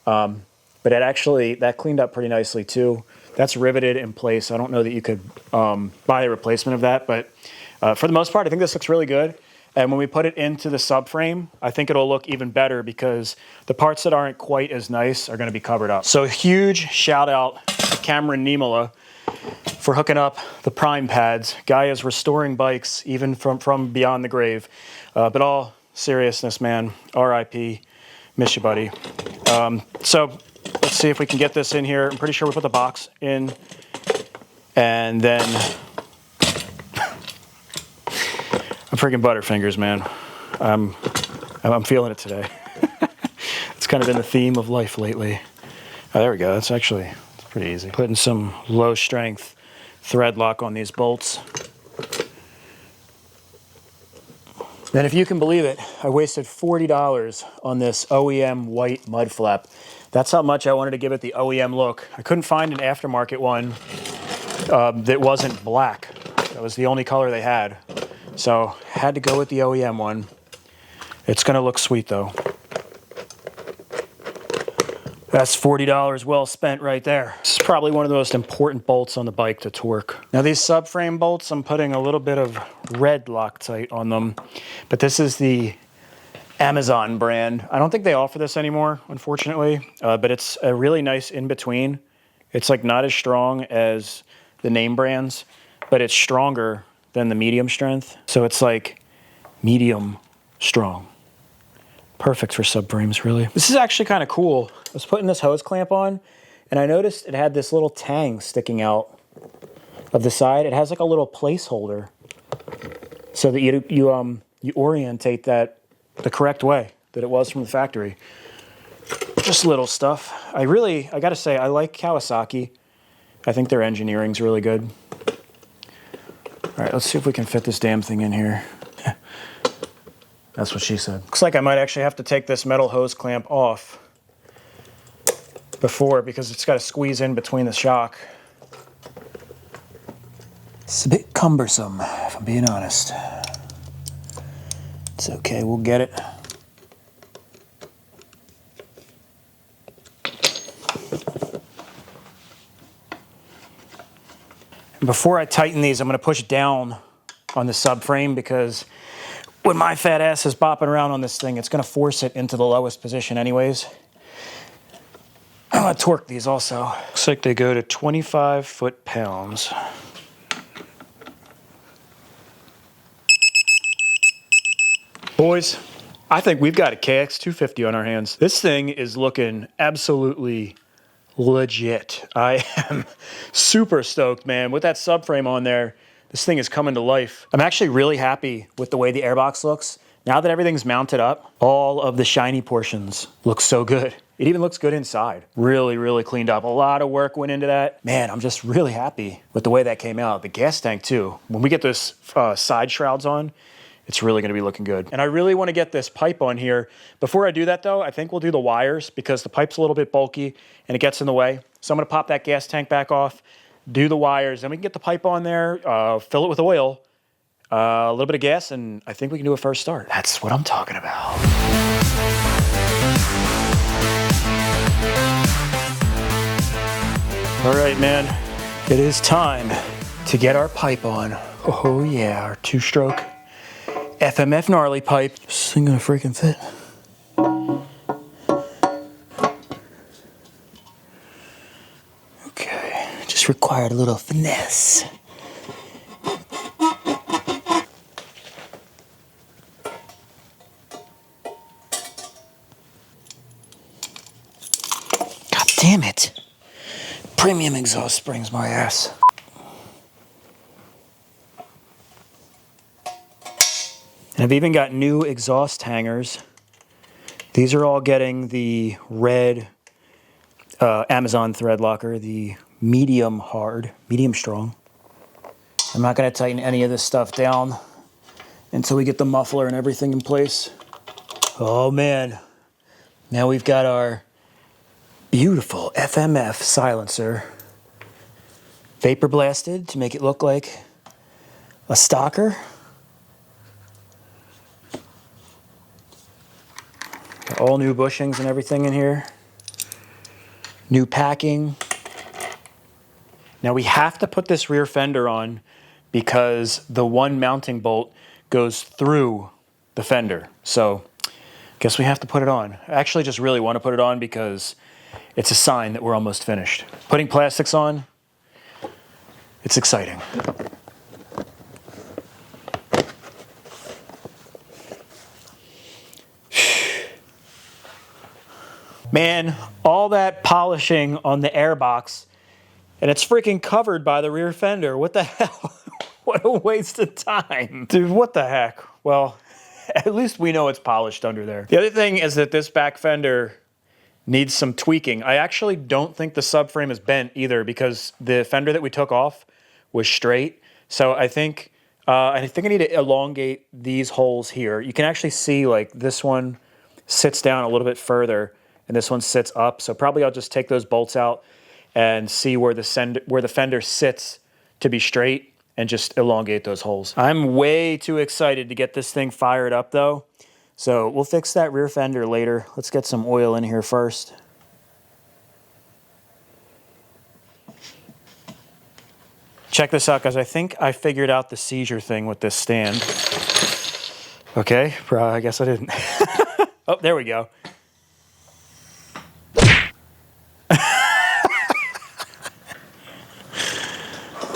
but that cleaned up pretty nicely too. That's riveted in place. I don't know that you could buy a replacement of that, but for the most part, I think this looks really good. And when we put it into the subframe, I think it'll look even better because the parts that aren't quite as nice are gonna be covered up. So huge shout out to Cameron Niemola for hooking up the prime pads. Guy is restoring bikes even from beyond the grave. But all seriousness, man, RIP, miss you, buddy. So let's see if we can get this in here. I'm pretty sure we put the box in, and then I'm freaking Butterfingers, man. I'm feeling it today. It's kind of been the theme of life lately. Oh, there we go. It's pretty easy. Putting some low strength thread lock on these bolts. Then if you can believe it, I wasted $40 on this OEM white mud flap. That's how much I wanted to give it the OEM look. I couldn't find an aftermarket one that wasn't black. That was the only color they had. So had to go with the OEM one. It's gonna look sweet though. That's $40 well spent right there. This is probably one of the most important bolts on the bike to torque. Now these subframe bolts, I'm putting a little bit of red Loctite on them, but this is the Amazon brand. I don't think they offer this anymore, unfortunately, but it's a really nice in-between. It's like not as strong as the name brands, but it's stronger than the medium strength. So it's like medium strong. Perfect for subframes, really. This is actually kind of cool. I was putting this hose clamp on, and I noticed it had this little tang sticking out of the side. It has like a little placeholder so that you orientate that the correct way that it was from the factory. Just little stuff. I gotta say, I like Kawasaki. I think their engineering's really good. All right, let's see if we can fit this damn thing in here. That's what she said. Looks like I might actually have to take this metal hose clamp off because it's got to squeeze in between the shock. It's a bit cumbersome, if I'm being honest. It's okay, we'll get it. And before I tighten these, I'm going to push down on the subframe because when my fat ass is bopping around on this thing, it's going to force it into the lowest position anyways. I'm going to torque these also. Looks like they go to 25 foot-pounds. Boys, I think we've got a KX250 on our hands. This thing is looking absolutely legit. I am super stoked, man. With that subframe on there, this thing is coming to life. I'm actually really happy with the way the airbox looks. Now that everything's mounted up, all of the shiny portions look so good. It even looks good inside. Really, really cleaned up. A lot of work went into that. Man, I'm just really happy with the way that came out. The gas tank too. When we get those side shrouds on, it's really gonna be looking good. And I really wanna get this pipe on here. Before I do that though, I think we'll do the wires because the pipe's a little bit bulky and it gets in the way. So I'm gonna pop that gas tank back off, do the wires, then we can get the pipe on there, fill it with oil, a little bit of gas, and I think we can do a first start. That's what I'm talking about. All right, man, it is time to get our pipe on. Oh yeah, our two-stroke FMF gnarly pipe. This thing gonna freaking fit. Okay, just required a little finesse. God damn it. Premium exhaust springs, my ass. And I've even got new exhaust hangers. These are all getting the red Amazon thread locker, the medium hard, medium strong. I'm not gonna tighten any of this stuff down until we get the muffler and everything in place. Oh man, now we've got our beautiful FMF silencer, vapor blasted to make it look like a stocker. Got all new bushings and everything in here. New packing. Now we have to put this rear fender on because the one mounting bolt goes through the fender. So guess we have to put it on. I actually just really want to put it on because it's a sign that we're almost finished. Putting plastics on, it's exciting. Man, all that polishing on the airbox, and it's freaking covered by the rear fender. What the hell? What a waste of time. Dude, what the heck? Well, at least we know it's polished under there. The other thing is that this back fender needs some tweaking. I actually don't think the subframe is bent either because the fender that we took off was straight. So I think I need to elongate these holes here. You can actually see like this one sits down a little bit further and this one sits up. So probably I'll just take those bolts out and see where the fender sits to be straight and just elongate those holes. I'm way too excited to get this thing fired up though. So we'll fix that rear fender later. Let's get some oil in here first. Check this out, guys. I think I figured out the seizure thing with this stand. Okay, I guess I didn't. Oh, there we go.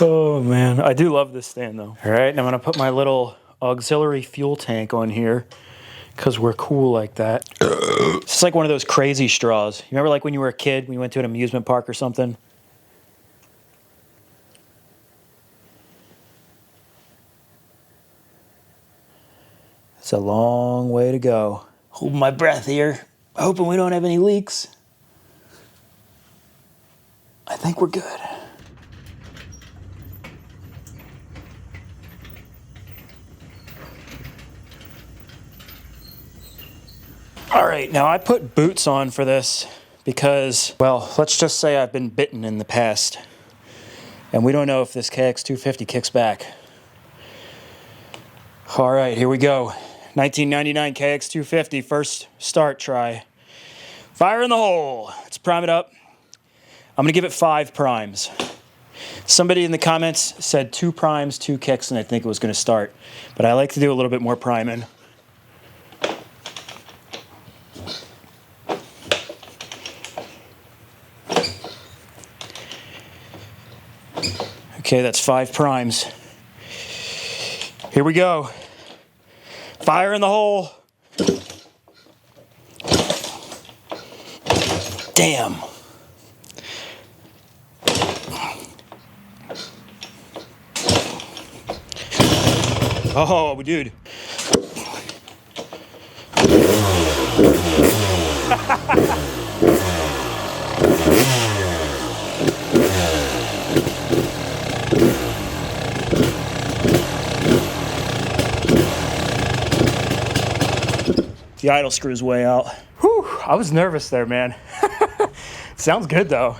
Oh man, I do love this stand though. All right, and I'm gonna put my little auxiliary fuel tank on here because we're cool like that. It's like one of those crazy straws. You remember like when you were a kid, when you went to an amusement park or something? It's a long way to go. Holding my breath here, hoping we don't have any leaks. I think we're good. All right, now I put boots on for this because, well, let's just say I've been bitten in the past. And we don't know if this KX250 kicks back. All right, here we go. 1999 KX250, first start try. Fire in the hole. Let's prime it up. I'm gonna give it 5 primes. Somebody in the comments said 2 primes, 2 kicks, and I think it was gonna start. But I like to do a little bit more priming. Okay, that's 5 primes. Here we go. Fire in the hole. Damn. Oh, dude. The idle screw's way out. Whew, I was nervous there, man. Sounds good though.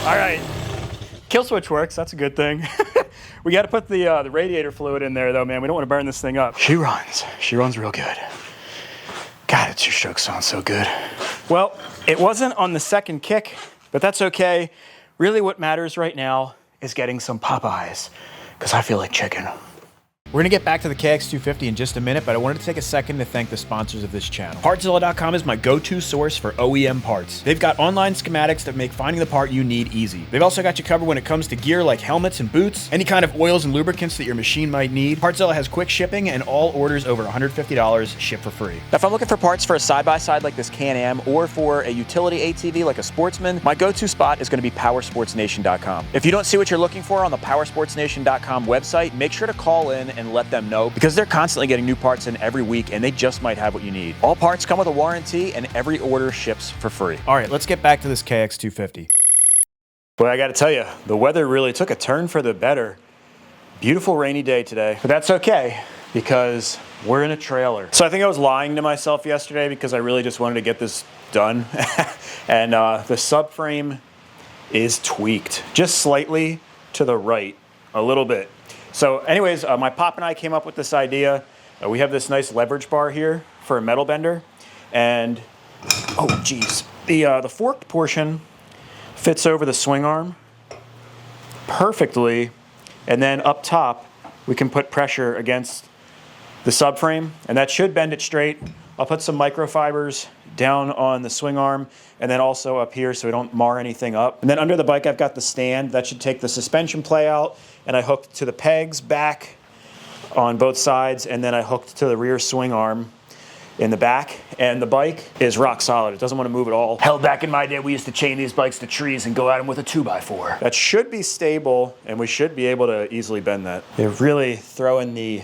All right, kill switch works, that's a good thing. We gotta put the radiator fluid in there though, man. We don't wanna burn this thing up. She runs real good. God, it just strokes sound so good. Well, it wasn't on the second kick, but that's okay. Really what matters right now is getting some Popeyes, because I feel like chicken. We're gonna get back to the KX250 in just a minute, but I wanted to take a second to thank the sponsors of this channel. Partzilla.com is my go-to source for OEM parts. They've got online schematics that make finding the part you need easy. They've also got you covered when it comes to gear like helmets and boots, any kind of oils and lubricants that your machine might need. Partzilla has quick shipping and all orders over $150 ship for free. Now, if I'm looking for parts for a side-by-side like this Can-Am or for a utility ATV like a Sportsman, my go-to spot is gonna be powersportsnation.com. If you don't see what you're looking for on the powersportsnation.com website, make sure to call in and let them know, because they're constantly getting new parts in every week and they just might have what you need. All parts come with a warranty and every order ships for free. All right, let's get back to this KX250. Well, I gotta tell you, the weather really took a turn for the better. Beautiful rainy day today, but that's okay because we're in a trailer. So I think I was lying to myself yesterday because I really just wanted to get this done. And the subframe is tweaked just slightly to the right, a little bit. So anyways, my pop and I came up with this idea. We have this nice leverage bar here for a metal bender. And, oh geez, the forked portion fits over the swing arm perfectly. And then up top, we can put pressure against the subframe, and that should bend it straight. I'll put some microfibers down on the swing arm and then also up here so we don't mar anything up. And then under the bike, I've got the stand that should take the suspension play out, and I hooked to the pegs back on both sides, and then I hooked to the rear swing arm in the back, and the bike is rock solid. It doesn't want to move at all. Hell, back in my day, we used to chain these bikes to trees and go at them with a 2x4. That should be stable, and we should be able to easily bend that. They're really throwing the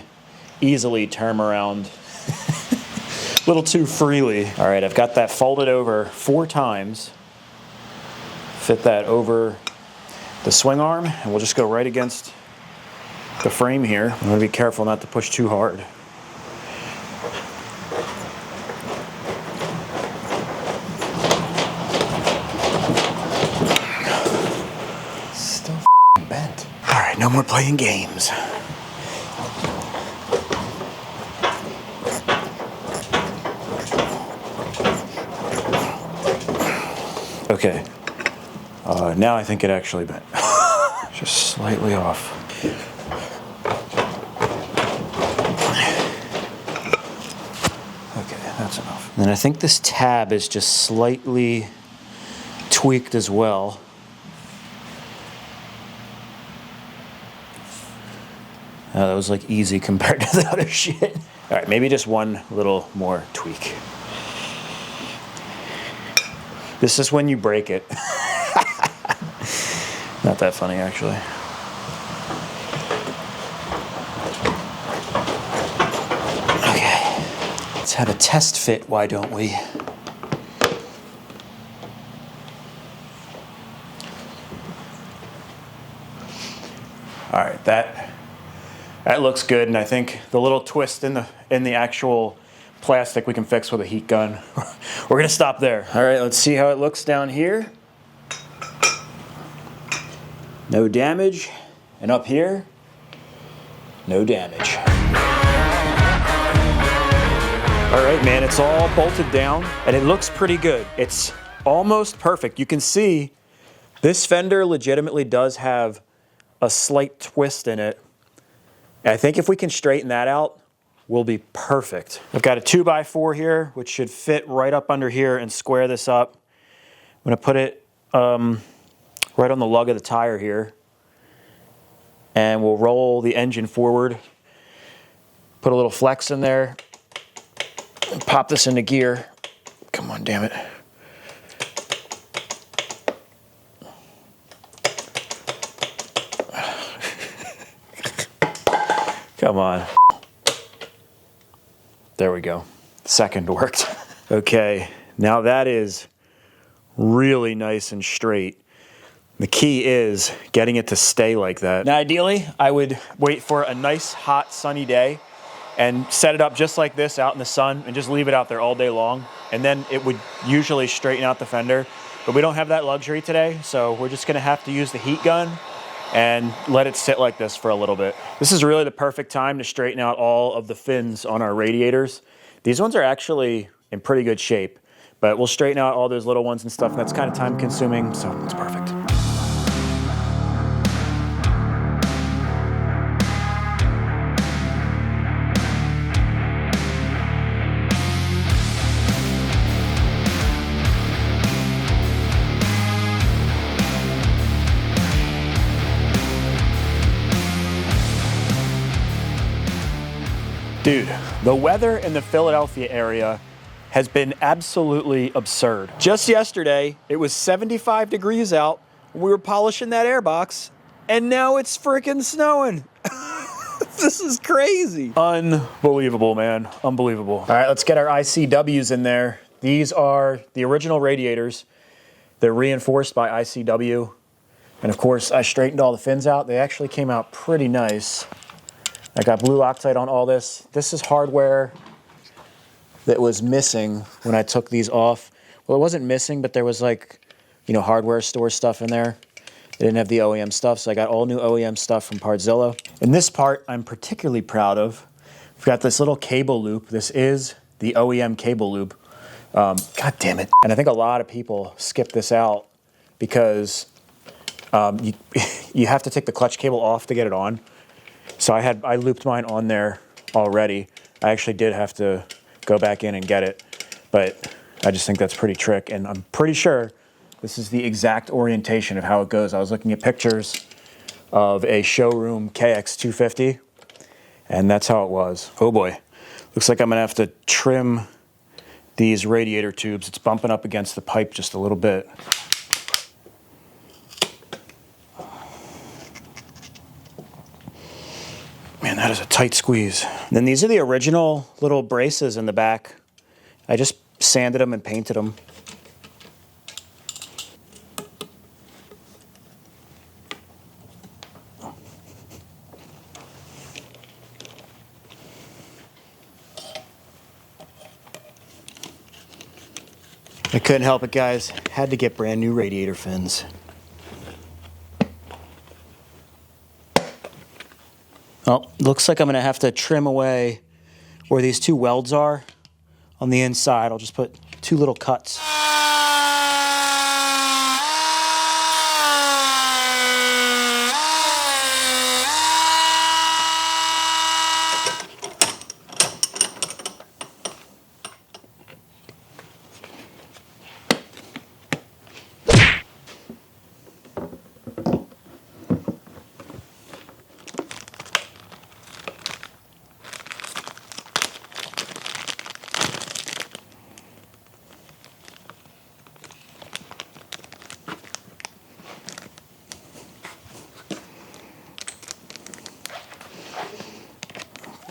easily turn around a little too freely. All right, I've got that folded over 4 times. Fit that over the swing arm, and we'll just go right against the frame here. I'm gonna be careful not to push too hard. Still bent. All right, no more playing games. Okay, now I think it actually bent. Just slightly off. Okay, that's enough. And I think this tab is just slightly tweaked as well. That was like easy compared to the other shit. All right, maybe just one little more tweak. This is when you break it. Not that funny, actually. Okay, let's have a test fit, why don't we? All right, that looks good, and I think the little twist in the actual plastic we can fix with a heat gun. We're gonna stop there. All right, let's see how it looks down here. No damage, and up here, no damage. All right, man, it's all bolted down, and it looks pretty good. It's almost perfect. You can see this Fender legitimately does have a slight twist in it. I think if we can straighten that out, we'll be perfect. I've got a 2x4 here, which should fit right up under here and square this up. I'm gonna put it right on the lug of the tire here. And we'll roll the engine forward, put a little flex in there, and pop this into gear. Come on, damn it. Come on. There we go. Second worked. Okay, now that is really nice and straight. The key is getting it to stay like that. Now, ideally, I would wait for a nice, hot, sunny day and set it up just like this out in the sun and just leave it out there all day long. And then it would usually straighten out the fender. But we don't have that luxury today, so we're just gonna have to use the heat gun and let it sit like this for a little bit. This is really the perfect time to straighten out all of the fins on our radiators. These ones are actually in pretty good shape, but we'll straighten out all those little ones and stuff, and that's kind of time consuming, so it's perfect. Dude, the weather in the Philadelphia area has been absolutely absurd. Just yesterday, it was 75 degrees out. We were polishing that airbox, and now it's freaking snowing. This is crazy. Unbelievable, man. Unbelievable. All right, let's get our ICWs in there. These are the original radiators. They're reinforced by ICW. And of course, I straightened all the fins out. They actually came out pretty nice. I got blue Loctite on all this. This is hardware that was missing when I took these off. Well, it wasn't missing, but there was like, you know, hardware store stuff in there. They didn't have the OEM stuff, so I got all new OEM stuff from Partzilla. And this part I'm particularly proud of. We've got this little cable loop. This is the OEM cable loop. God damn it. And I think a lot of people skip this out because you have to take the clutch cable off to get it on. So I looped mine on there already. I actually did have to go back in and get it, but I just think that's pretty trick, and I'm pretty sure this is the exact orientation of how it goes. I was looking at pictures of a showroom KX250, and that's how it was. Oh boy, looks like I'm gonna have to trim these radiator tubes. It's bumping up against the pipe just a little bit. Man, Man, that is a tight squeeze. And then these are the original little braces in the back. I just sanded them and painted them. I couldn't help it, guys. Had to get brand new radiator fins. Well, looks like I'm gonna have to trim away where these two welds are on the inside. I'll just put two little cuts.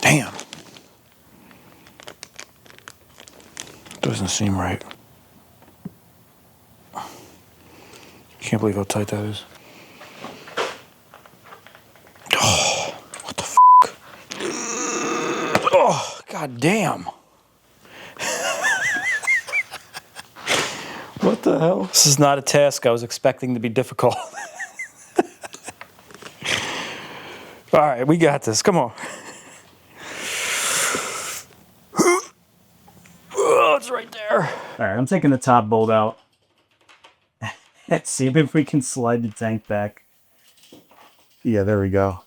Damn. Doesn't seem right. Can't believe how tight that is. Oh, what the f***? Oh, god damn. What the hell? This is not a task I was expecting to be difficult. All right, we got this. Come on. Oh, it's right there. All right, I'm taking the top bolt out. Let's see if we can slide the tank back. Yeah, there we go.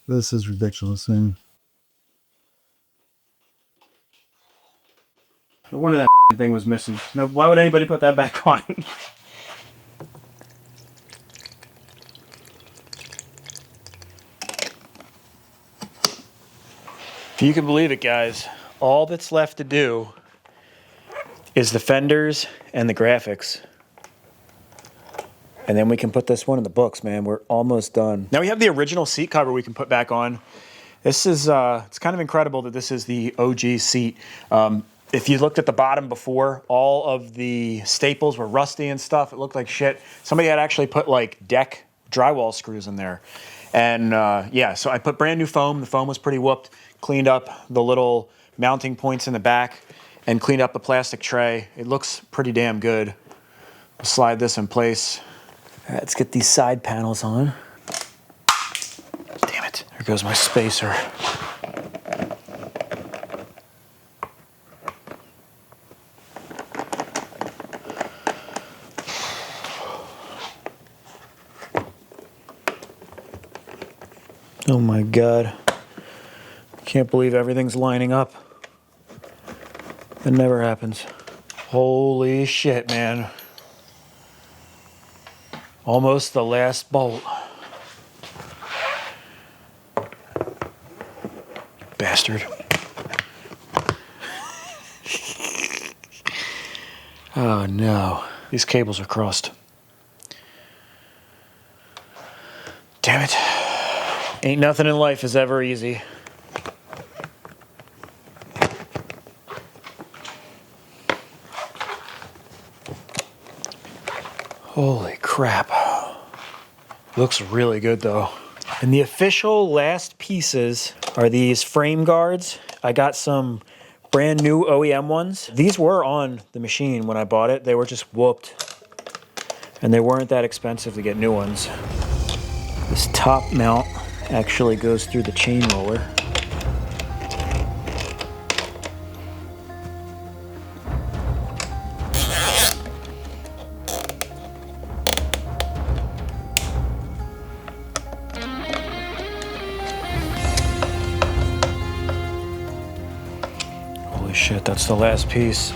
This is ridiculous thing. No wonder that thing was missing. No, why would anybody put that back on? If you can believe it, guys, all that's left to do is the fenders and the graphics. And then we can put this one in the books, man. We're almost done. Now we have the original seat cover we can put back on. This is, it's kind of incredible that this is the OG seat. If you looked at the bottom before, all of the staples were rusty and stuff. It looked like shit. Somebody had actually put like deck drywall screws in there. And yeah, so I put brand new foam. The foam was pretty whooped. Cleaned up the little mounting points in the back and cleaned up the plastic tray. It looks pretty damn good. We'll slide this in place. All right, let's get these side panels on. Damn it, there goes my spacer. Oh my God. Can't believe everything's lining up. It never happens. Holy shit, man. Almost the last bolt. Bastard. Oh no. These cables are crossed. Damn it. Ain't nothing in life is ever easy. Holy crap. Looks really good though. And the official last pieces are these frame guards. I got some brand new OEM ones. These were on the machine when I bought it. They were just whooped. And they weren't that expensive to get new ones. This top mount actually goes through the chain roller. Holy shit, that's the last piece.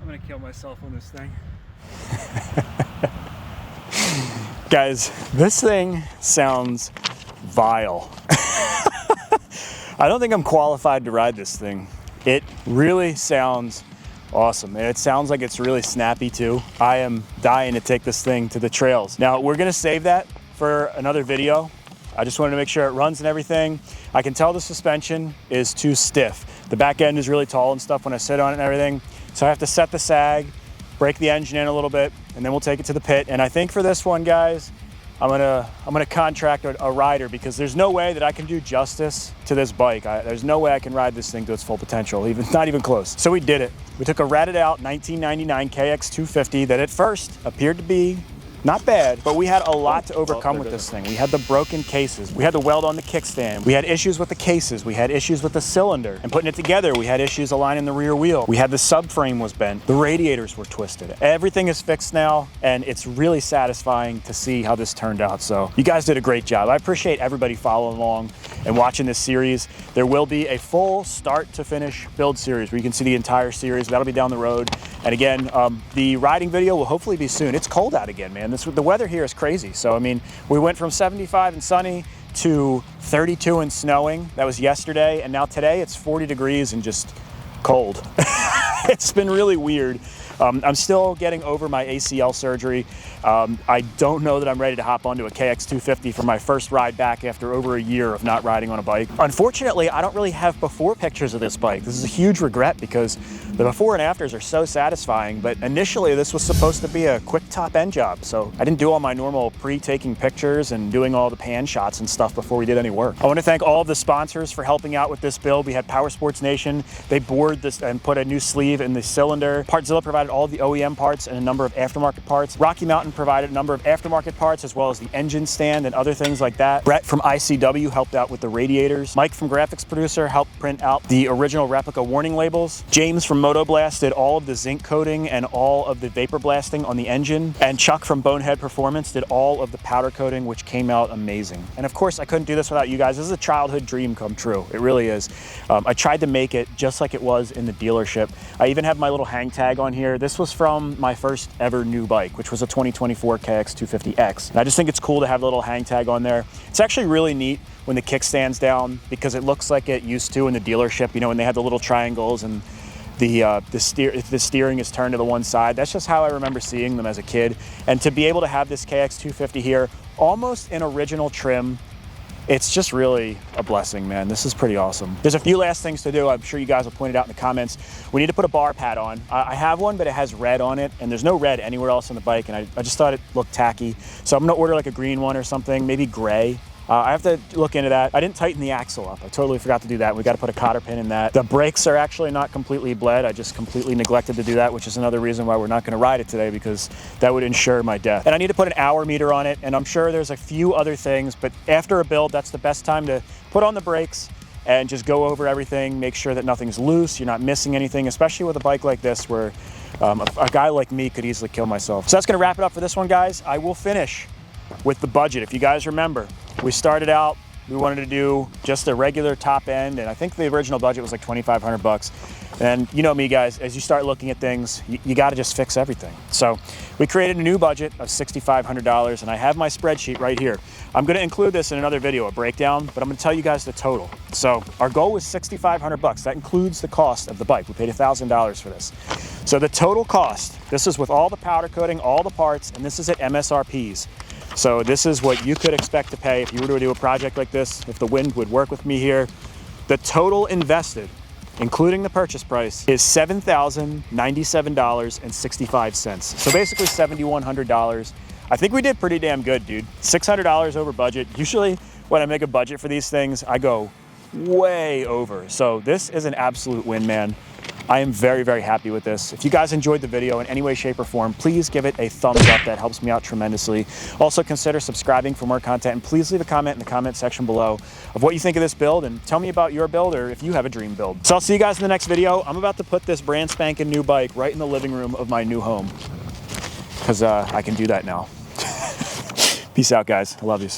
I'm gonna kill myself on this thing. Guys, this thing sounds vile. I don't think I'm qualified to ride this thing. It really sounds awesome. And it sounds like it's really snappy too. I am dying to take this thing to the trails. Now, we're gonna save that for another video. I just wanted to make sure it runs and everything. I can tell the suspension is too stiff. The back end is really tall and stuff when I sit on it and everything. So I have to set the sag, break the engine in a little bit, and then we'll take it to the pit. And I think for this one, guys, I'm gonna contract a rider, because there's no way that I can do justice to this bike. There's no way I can ride this thing to its full potential, not even close. So we did it. We took a ratted out 1999 KX250 that at first appeared to be not bad, but we had a lot to overcome with this thing. We had the broken cases. We had to weld on the kickstand. We had issues with the cases. We had issues with the cylinder. And putting it together, we had issues aligning the rear wheel. We had the subframe was bent. The radiators were twisted. Everything is fixed now, and it's really satisfying to see how this turned out. So you guys did a great job. I appreciate everybody following along and watching this series. There will be a full start to finish build series where you can see the entire series. That'll be down the road. And again, the riding video will hopefully be soon. It's cold out again, man. The weather here is crazy. So, I mean, we went from 75 and sunny to 32 and snowing. That was yesterday. And now today it's 40 degrees and just cold. It's been really weird. I'm still getting over my ACL surgery. I don't know that I'm ready to hop onto a KX250 for my first ride back after over a year of not riding on a bike. Unfortunately, I don't really have before pictures of this bike. This is a huge regret because the before and afters are so satisfying, but initially this was supposed to be a quick top end job. So I didn't do all my normal pre-taking pictures and doing all the pan shots and stuff before we did any work. I want to thank all of the sponsors for helping out with this build. We had Power Sports Nation. They bored this and put a new sleeve in the cylinder. Partzilla provided all the OEM parts and a number of aftermarket parts. Rocky Mountain provided a number of aftermarket parts as well as the engine stand and other things like that. Brett from ICW helped out with the radiators. Mike from Graphics Producer helped print out the original replica warning labels. James from Motoblast did all of the zinc coating and all of the vapor blasting on the engine. And Chuck from Bonehead Performance did all of the powder coating, which came out amazing. And of course, I couldn't do this without you guys. This is a childhood dream come true. It really is. I tried to make it just like it was in the dealership. I even have my little hang tag on here. This was from my first ever new bike, which was a 2024 KX250X. And I just think it's cool to have a little hang tag on there. It's actually really neat when the kickstand's down because it looks like it used to in the dealership, you know, when they had the little triangles and the steering is turned to the one side. That's just how I remember seeing them as a kid. And to be able to have this KX250 here, almost in original trim, it's just really a blessing, man. This is pretty awesome. There's a few last things to do. I'm sure you guys will point it out in the comments. We need to put a bar pad on. I have one, but it has red on it, and there's no red anywhere else on the bike, and I just thought it looked tacky. So I'm gonna order like a green one or something, maybe gray. I have to look into that. I didn't tighten the axle up. I totally forgot to do that. We got to put a cotter pin in that. The brakes are actually not completely bled. I just completely neglected to do that, which is another reason why we're not going to ride it today, because that would ensure my death. And I need to put an hour meter on it, and I'm sure there's a few other things, but after a build, that's the best time to put on the brakes and just go over everything, make sure that nothing's loose, you're not missing anything, especially with a bike like this where a guy like me could easily kill myself. So that's going to wrap it up for this one, guys. I will finish with the budget. If you guys remember, we started out, we wanted to do just a regular top end, and I think the original budget was like 2,500 bucks. And you know me, guys, as you start looking at things, you got to just fix everything. So we created a new budget of $6,500, and I have my spreadsheet right here. I'm going to include this in another video, a breakdown, but I'm going to tell you guys the total. So our goal was 6,500 bucks. That includes the cost of the bike. We paid $1,000 for this. So the total cost, this is with all the powder coating, all the parts, and this is at MSRPs. So this is what you could expect to pay if you were to do a project like this, if the wind would work with me here. The total invested, including the purchase price, is $7,097.65. So basically $7,100. I think we did pretty damn good, dude. $600 over budget. Usually when I make a budget for these things, I go way over. So this is an absolute win, man. I am very, very happy with this. If you guys enjoyed the video in any way, shape, or form, please give it a thumbs up. That helps me out tremendously. Also consider subscribing for more content, and please leave a comment in the comment section below of what you think of this build, and tell me about your build or if you have a dream build. So I'll see you guys in the next video. I'm about to put this brand spanking new bike right in the living room of my new home because I can do that now. Peace out, guys. I love you.